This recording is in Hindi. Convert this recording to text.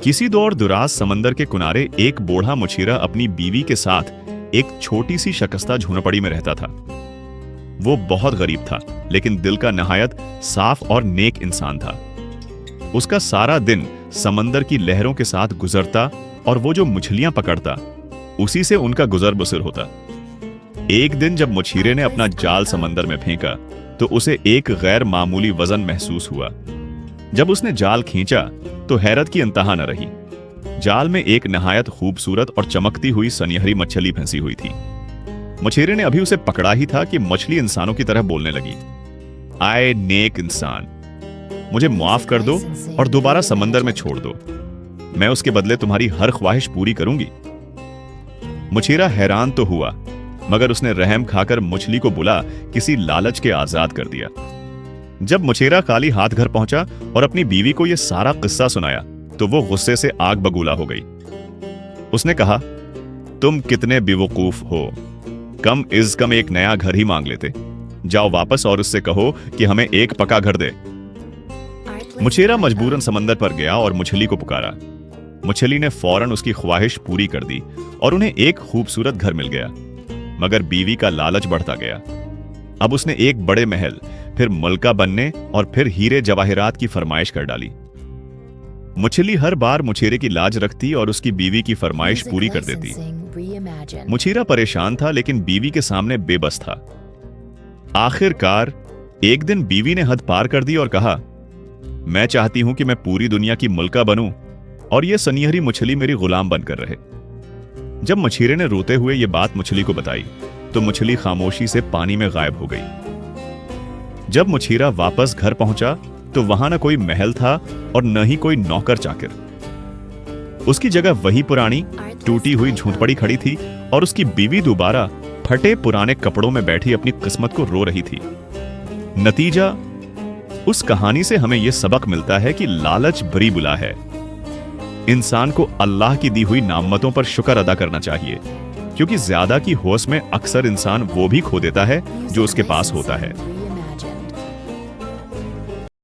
किसी दौर दुराज समंदर के किनारे एक बूढ़ा मुछीरा अपनी बीवी के साथ एक छोटी सी शकस्ता झोंपड़ी में रहता था। वो बहुत गरीब था, लेकिन दिल का नहायत साफ और नेक इंसान था। उसका सारा दिन समंदर की लहरों के साथ गुजरता और वो जो मछलियां पकड़ता, उसी से उनका गुजर बसर होता। एक दिन जब मुछीरे ने अपना जाल समंदर में फेंका तो उसे एक गैर मामूली वजन महसूस हुआ। जब उसने जाल खींचा तो हैरत की इंतहा न रही। जाल में एक नहायत खूबसूरत और चमकती हुई सनहरी मछली फंसी हुई थी। मुछीरे ने अभी उसे पकड़ा ही था कि मछली इंसानों की तरह बोलने लगी, आए नेक इंसान, मुझे माफ कर दो और दोबारा समंदर में छोड़ दो। मैं उसके बदले तुम्हारी हर ख्वाहिश पूरी करूंगी। मुछीरा हैरान तो हुआ, मगर उसने रहम खाकर मछली को बुला किसी लालच के आजाद कर दिया। जब मुछीरा खाली हाथ घर पहुंचा और अपनी बीवी को यह सारा किस्सा सुनाया तो वो गुस्से से आग बबूला हो गई। उसने कहा, तुम कितने बेवकूफ हो, कम इज कम एक नया घर ही मांग लेते। जाओ वापस और उससे कहो कि हमें एक पक्का घर दे। मुछीरा मजबूरन समंदर पर गया और मछली को पुकारा। मछली ने फौरन उसकी ख्वाहिश पूरी कर दी और उन्हें एक खूबसूरत घर मिल गया। मगर बीवी का लालच बढ़ता गया। अब उसने एक बड़े महल, फिर मलका बनने और फिर हीरे जवाहिरात की फरमाइश कर डाली। मछली हर बार मुछीरे की लाज रखती और उसकी बीवी की फरमाइश पूरी कर देती। मुछीरा परेशान था, लेकिन बीवी के सामने बेबस था। आखिरकार एक दिन बीवी ने हद पार कर दी और कहा, मैं चाहती हूं कि मैं पूरी दुनिया की मलका बनूं और यह सनहरी मछली मेरी गुलाम बनकर रहे। जब मुछीरे ने रोते हुए यह बात मछली को बताई तो मछली खामोशी से पानी में गायब हो गई। जब मुछीरा वापस घर पहुंचा तो वहां न कोई महल था और न ही कोई नौकर चाकर। उसकी जगह वही पुरानी टूटी हुई झोंपड़ी खड़ी थी और उसकी बीवी दोबारा फटे पुराने कपड़ों में बैठी अपनी किस्मत को रो रही थी। नतीजा, उस कहानी से हमें यह सबक मिलता है कि लालच बुरी बुला है। इंसान को अल्लाह की दी हुई नामतों पर शुक्र अदा करना चाहिए, क्योंकि ज्यादा की होश में अक्सर इंसान वो भी खो देता है जो उसके पास होता है।